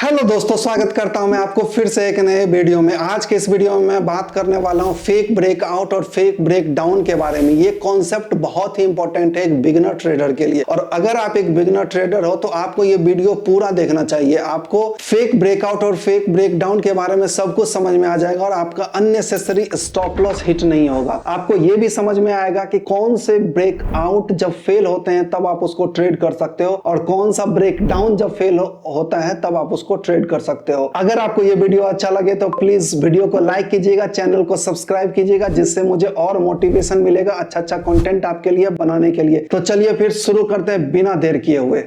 Hello दोस्तों, स्वागत करता हूं मैं आपको फिर से एक नए वीडियो में। आज के इस वीडियो में मैं बात करने वाला हूं फेक ब्रेकआउट और फेक ब्रेक डाउन के बारे में। ये कॉन्सेप्ट बहुत ही इंपॉर्टेंट है एक बिगिनर ट्रेडर के लिए, और अगर आप एक बिगिनर ट्रेडर हो तो आपको ये वीडियो पूरा देखना चाहिए। आपको फेक ब्रेकआउट और फेक ब्रेक डाउन के बारे में सब कुछ समझ में आ जाएगा और आपका अननेसेसरी स्टॉप लॉस हिट नहीं होगा। आपको ये भी समझ में आएगा कि कौन से ब्रेकआउट जब फेल होते हैं तब आप उसको ट्रेड कर सकते हो, और कौन सा ब्रेक डाउन जब फेल होता है तब आप उसको ट्रेड कर सकते हो। अगर आपको ये वीडियो अच्छा लगे तो प्लीज वीडियो को लाइक कीजिएगा, चैनल को सब्सक्राइब कीजिएगा, जिससे मुझे और मोटिवेशन मिलेगा अच्छा अच्छा कंटेंट आपके लिए बनाने के लिए। तो चलिए फिर शुरू करते हैं बिना देर किए हुए।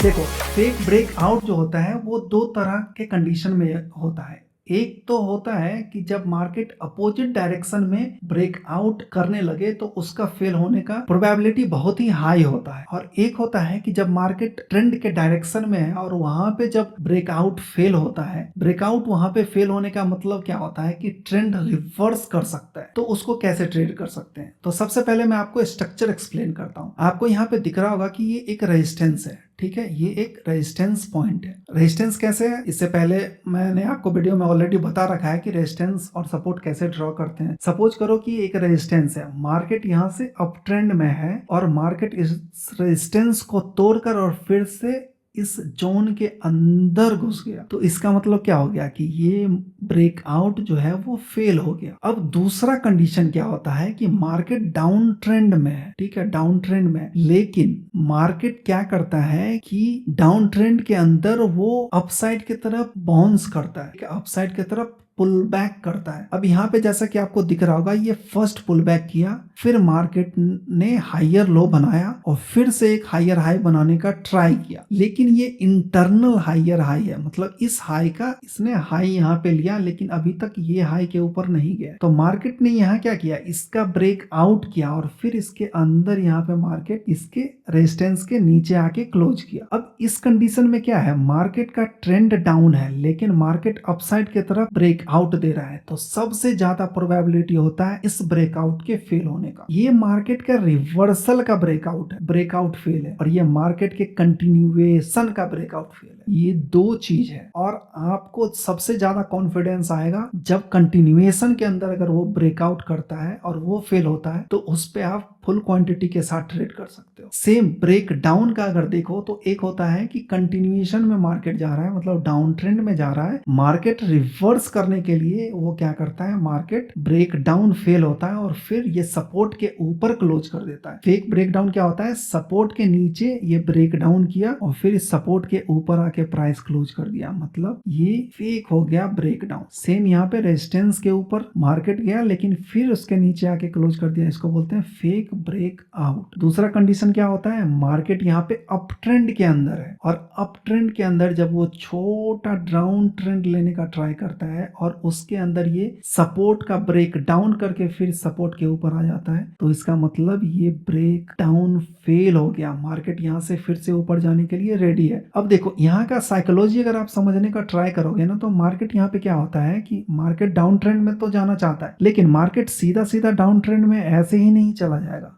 देखो, फेक ब्रेकआउट जो होता है वो दो तरह के कंडीशन में होता है। एक तो होता है कि जब मार्केट अपोजिट डायरेक्शन में ब्रेकआउट करने लगे तो उसका फेल होने का प्रोबेबिलिटी बहुत ही हाई होता है, और एक होता है कि जब मार्केट ट्रेंड के डायरेक्शन में है और वहां पे जब ब्रेकआउट फेल होता है। ब्रेकआउट वहां पे फेल होने का मतलब क्या होता है कि ट्रेंड रिवर्स कर सकता है। तो उसको कैसे ट्रेड कर सकते हैं, तो सबसे पहले मैं आपको स्ट्रक्चर एक्सप्लेन करता हूँ। आपको यहाँ पे दिख रहा होगा कि ये एक रेजिस्टेंस है, ठीक है। ये एक रेजिस्टेंस पॉइंट है। रेजिस्टेंस कैसे है, इससे पहले मैंने आपको वीडियो में ऑलरेडी बता रखा है कि रेजिस्टेंस और सपोर्ट कैसे ड्रॉ करते हैं। सपोज करो कि एक रेजिस्टेंस है, मार्केट यहाँ से अप ट्रेंड में है और मार्केट इस रेजिस्टेंस को तोड़कर और फिर से इस जोन के अंदर घुस गया, तो इसका मतलब क्या हो गया कि ये ब्रेकआउट जो है वो फेल हो गया। अब दूसरा कंडीशन क्या होता है कि मार्केट डाउन ट्रेंड में है, ठीक है, डाउन ट्रेंड में, लेकिन मार्केट क्या करता है कि डाउन ट्रेंड के अंदर वो अपसाइड की तरफ बाउंस करता है, अपसाइड की तरफ पुल बैक करता है। अब यहाँ पे जैसा कि आपको दिख रहा होगा, ये फर्स्ट पुल बैक किया, फिर मार्केट ने हायर लो बनाया और फिर से एक हायर हाई बनाने का ट्राई किया, लेकिन ये इंटरनल हायर हाई है। मतलब इस हाई का इसने हाई यहाँ पे लिया, लेकिन अभी तक ये हाई के ऊपर नहीं गया। तो मार्केट ने यहाँ क्या किया, इसका ब्रेक आउट किया और फिर इसके अंदर यहाँ पे मार्केट इसके रेजिस्टेंस के नीचे आके क्लोज किया। अब इस कंडीशन में क्या है, मार्केट का ट्रेंड डाउन है लेकिन मार्केट अपसाइड की तरफ ब्रेक आउट दे रहा है, तो सबसे ज्यादा प्रोबेबिलिटी होता है इस ब्रेकआउट के फेल होने का। ये मार्केट का रिवर्सल का ब्रेकआउट है, ब्रेकआउट फेल है, और ये मार्केट के कंटिन्यूएशन का ब्रेकआउट फेल है। ये दो चीज है, और आपको सबसे ज्यादा कॉन्फिडेंस आएगा जब कंटिन्यूएशन के अंदर अगर वो ब्रेकआउट करता है और वो फेल होता है तो उस पे आप फुल क्वांटिटी के साथ ट्रेड कर सकते हो। सेम ब्रेक डाउन का अगर देखो तो एक होता है कि कंटिन्यूएशन में मार्केट जा रहा है, मतलब डाउन ट्रेंड में जा रहा है, मार्केट रिवर्स करने के लिए वो क्या करता है, मार्केट ब्रेक डाउन फेल होता है और फिर ये सपोर्ट के ऊपर क्लोज कर देता है। फेक ब्रेक डाउन क्या होता है, सपोर्ट के नीचे ये ब्रेक डाउन किया और फिर इस सपोर्ट के ऊपर आके प्राइस क्लोज कर दिया, मतलब ये फेक हो गया ब्रेक डाउन। सेम यहाँ पे रेजिस्टेंस के ऊपर मार्केट गया लेकिन फिर उसके नीचे आके क्लोज कर दिया, इसको बोलते हैं फेक ब्रेक आउट। दूसरा कंडीशन क्या होता है, मार्केट यहाँ पे अप ट्रेंड के अंदर है और अप ट्रेंड के अंदर जब वो छोटा डाउन ट्रेंड लेने का ट्राई करता है और उसके अंदर ये सपोर्ट का ब्रेक डाउन करके फिर सपोर्ट के ऊपर आ जाता है, तो इसका मतलब ये ब्रेक डाउन फेल हो गया। मार्केट यहाँ से फिर से ऊपर जाने के लिए रेडी है। अब देखो, यहाँ का साइकोलॉजी अगर आप समझने का ट्राई करोगे ना, तो मार्केट यहाँ पे क्या होता है कि मार्केट डाउन ट्रेंड में तो जाना चाहता है, लेकिन मार्केट सीधा सीधा डाउन ट्रेंड में ऐसे ही नहीं चला जाएगा।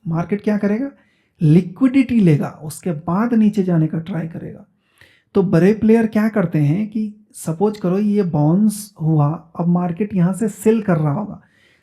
मार्केट क्या करेगा, लिक्विडिटी लेगा, उसके बाद नीचे जाने का ट्राई करेगा। तो बड़े प्लेयर क्या करते हैं कि सपोज करो ये बाउंस हुआ, अब मार्केट यहाँ से सेल कर रहा होगा,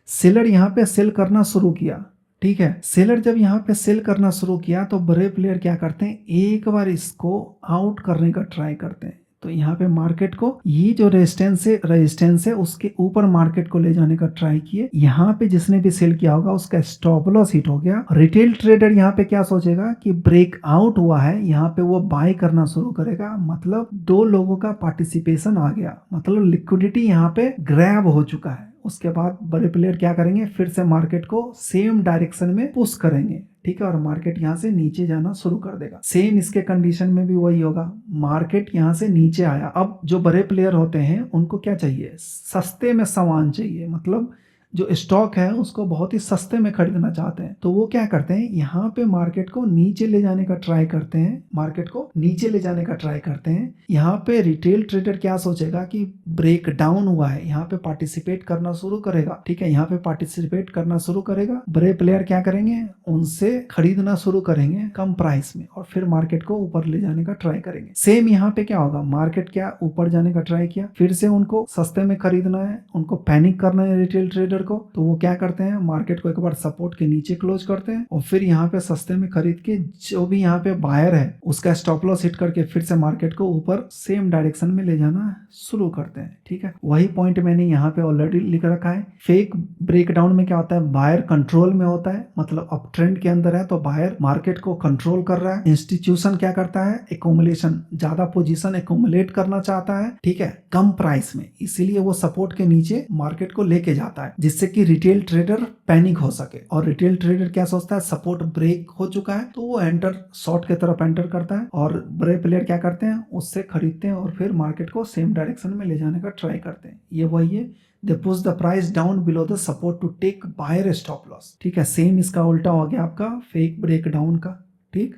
सेलर यहाँ पे सेल करना शुरू किया, ठीक है। सेलर जब यहाँ पे सेल करना शुरू किया तो बड़े प्लेयर क्या करते हैं, एक बार इसको आउट करने का ट्राई करते हैं। तो यहाँ पे मार्केट को ये जो रेजिस्टेंस है उसके ऊपर मार्केट को ले जाने का ट्राई किए। यहाँ पे जिसने भी सेल किया होगा उसका स्टॉप लॉस हिट हो गया। रिटेल ट्रेडर यहाँ पे क्या सोचेगा कि ब्रेक आउट हुआ है, यहाँ पे वो बाय करना शुरू करेगा, मतलब दो लोगों का पार्टिसिपेशन आ गया, मतलब लिक्विडिटी यहाँ पे ग्रैब हो चुका है। उसके बाद बड़े प्लेयर क्या करेंगे, फिर से मार्केट को सेम डायरेक्शन में पुश करेंगे, ठीक है, और मार्केट यहाँ से नीचे जाना शुरू कर देगा। सेम इसके कंडीशन में भी वही होगा, मार्केट यहाँ से नीचे आया। अब जो बड़े प्लेयर होते हैं उनको क्या चाहिए, सस्ते में सामान चाहिए, मतलब जो स्टॉक है उसको बहुत ही सस्ते में खरीदना चाहते हैं, तो वो क्या करते हैं, यहाँ पे मार्केट को नीचे ले जाने का ट्राई करते हैं, मार्केट को नीचे ले जाने का ट्राई करते हैं। यहाँ पे रिटेल ट्रेडर क्या सोचेगा कि ब्रेक डाउन हुआ है, यहाँ पे पार्टिसिपेट करना शुरू करेगा, ठीक है, यहाँ पे पार्टिसिपेट करना शुरू करेगा। बड़े प्लेयर क्या करेंगे, उनसे खरीदना शुरू करेंगे कम प्राइस में और फिर मार्केट को ऊपर ले जाने का ट्राई करेंगे। सेम यहाँ पे क्या होगा, मार्केट क्या ऊपर जाने का ट्राई किया, फिर से उनको सस्ते में खरीदना है, उनको पैनिक करना है रिटेल ट्रेडर को, तो वो क्या करते हैं, मार्केट को एक बार सपोर्ट के नीचे क्लोज करते हैं और फिर यहाँ पे सस्ते में खरीद के जो भी यहाँ पे बायर है उसका स्टॉप लॉस हिट करके फिर से मार्केट को ऊपर सेम डायरेक्शन में ले जाना शुरू करते हैं। ठीक है, वही पॉइंट मैंने यहाँ पे ऑलरेडी लिख रखा है। फेक ब्रेकडाउन में क्या होता है, बायर कंट्रोल में होता है, मतलब अप ट्रेंड के अंदर है तो बायर मार्केट को कंट्रोल कर रहा है। इंस्टीट्यूशन क्या करता है, एकोमुलेशन, ज्यादा पोजीशन एकोमुलेट करना चाहता है, ठीक है, कम प्राइस में, इसीलिए वो सपोर्ट के नीचे मार्केट को लेके जाता है जिससे कि रिटेल ट्रेडर पैनिक हो सके। और रिटेल ट्रेडर क्या सोचता है, सपोर्ट ब्रेक हो चुका है तो वो एंटर, शॉर्ट की तरफ एंटर करता है और बड़े प्लेयर क्या करते हैं, उससे खरीदते हैं और फिर मार्केट को सेम डायरेक्शन में ले जाने का ट्राई करते हैं। ये वही है, they push the price down below the support to take buyer stop loss. ठीक है, सेम इसका उल्टा हो गया आपका फेक ब्रेक डाउन का। ठीक,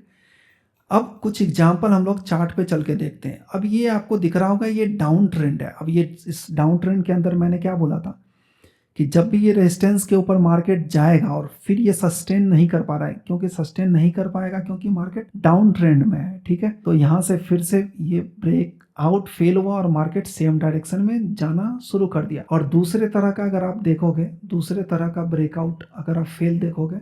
अब कुछ एग्जाम्पल हम लोग चार्ट पे चल के देखते हैं। अब ये आपको दिख रहा होगा, ये डाउन ट्रेंड है। अब ये इस डाउन ट्रेंड के अंदर मैंने क्या बोला था कि जब भी ये रेजिस्टेंस के ऊपर मार्केट जाएगा और फिर ये सस्टेन नहीं कर पा रहा है, क्योंकि सस्टेन नहीं कर पाएगा क्योंकि मार्केट डाउन ट्रेंड में है। ठीक है, तो यहाँ से फिर से ये ब्रेक आउट फेल हुआ और मार्केट सेम डायरेक्शन में जाना शुरू कर दिया। और दूसरे तरह का अगर आप देखोगे, दूसरे तरह का ब्रेकआउट अगर आप फेल देखोगे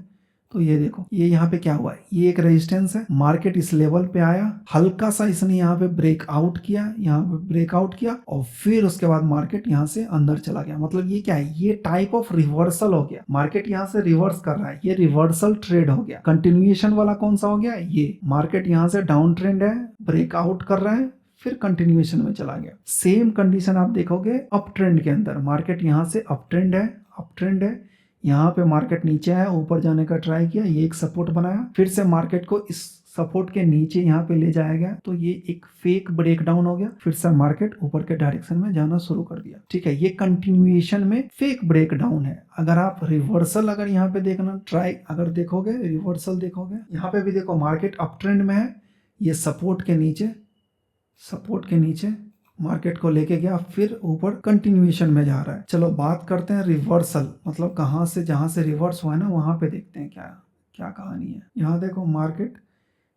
तो ये देखो, ये यहाँ पे क्या हुआ है, ये एक रेजिस्टेंस है, मार्केट इस लेवल पे आया, हल्का सा इसने यहाँ पे ब्रेकआउट किया, यहाँ पे ब्रेकआउट किया और फिर उसके बाद मार्केट यहाँ से अंदर चला गया। मतलब ये क्या है, ये टाइप ऑफ रिवर्सल हो गया, मार्केट यहाँ से रिवर्स कर रहा है, ये रिवर्सल ट्रेड हो गया। कंटिन्यूएशन वाला कौन सा हो गया, ये मार्केट यहाँ से डाउन ट्रेंड है, ब्रेकआउट कर रहा है, फिर कंटिन्यूएशन में चला गया। सेम कंडीशन आप देखोगे अप ट्रेंड के अंदर, मार्केट यहाँ से अप ट्रेंड है, अप ट्रेंड है, यहाँ पे मार्केट नीचे आया, ऊपर जाने का ट्राई किया, ये एक सपोर्ट बनाया, फिर से मार्केट को इस सपोर्ट के नीचे यहाँ पे ले जाया गया, तो ये एक फेक ब्रेकडाउन हो गया, फिर से मार्केट ऊपर के डायरेक्शन में जाना शुरू कर दिया। ठीक है, ये कंटिन्यूएशन में फेक ब्रेकडाउन है। अगर आप रिवर्सल अगर यहाँ पे देखना ट्राई अगर देखोगे, रिवर्सल देखोगे, यहाँ पे भी देखो मार्केट अप ट्रेंड में है, ये सपोर्ट के नीचे, सपोर्ट के नीचे मार्केट को लेके गया, फिर ऊपर कंटिन्यूएशन में जा रहा है। चलो बात करते हैं रिवर्सल, मतलब कहाँ से, जहाँ से रिवर्स हुआ है ना वहाँ पे देखते हैं क्या क्या कहानी है। यहाँ देखो मार्केट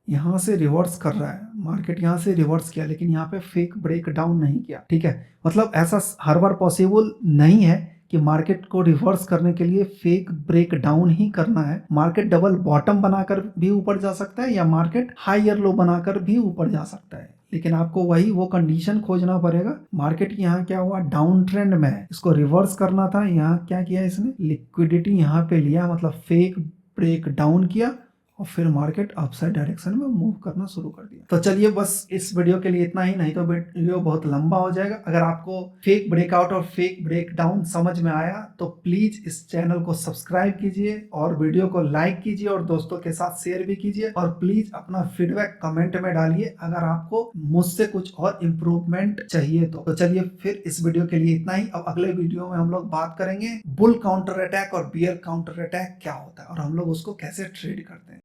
यहाँ से रिवर्स कर रहा है, मार्केट यहाँ से रिवर्स किया लेकिन यहाँ पे फेक ब्रेक डाउन नहीं किया। ठीक है, मतलब ऐसा हर बार पॉसिबल नहीं है कि मार्केट को रिवर्स करने के लिए फेक ब्रेक डाउन ही करना है। मार्केट डबल बॉटम बनाकर भी ऊपर जा सकता है या मार्केट हायर लो बनाकर भी ऊपर जा सकता है, लेकिन आपको वही वो कंडीशन खोजना पड़ेगा। मार्केट यहाँ क्या हुआ, डाउन ट्रेंड में है, इसको रिवर्स करना था, यहाँ क्या किया इसने, लिक्विडिटी यहाँ पे लिया, मतलब फेक ब्रेक डाउन किया और फिर मार्केट अपसाइड डायरेक्शन में मूव करना शुरू कर दिया। तो चलिए बस इस वीडियो के लिए इतना ही, नहीं तो वीडियो बहुत लंबा हो जाएगा। अगर आपको फेक ब्रेकआउट और फेक ब्रेक डाउन समझ में आया तो प्लीज इस चैनल को सब्सक्राइब कीजिए और वीडियो को लाइक कीजिए और दोस्तों के साथ शेयर भी कीजिए और प्लीज अपना फीडबैक कमेंट में डालिए अगर आपको मुझसे कुछ और इम्प्रूवमेंट चाहिए तो चलिए फिर इस वीडियो के लिए इतना ही। अब अगले वीडियो में हम लोग बात करेंगे बुल काउंटर अटैक और बियर काउंटर अटैक क्या होता है और हम लोग उसको कैसे ट्रेड करते हैं।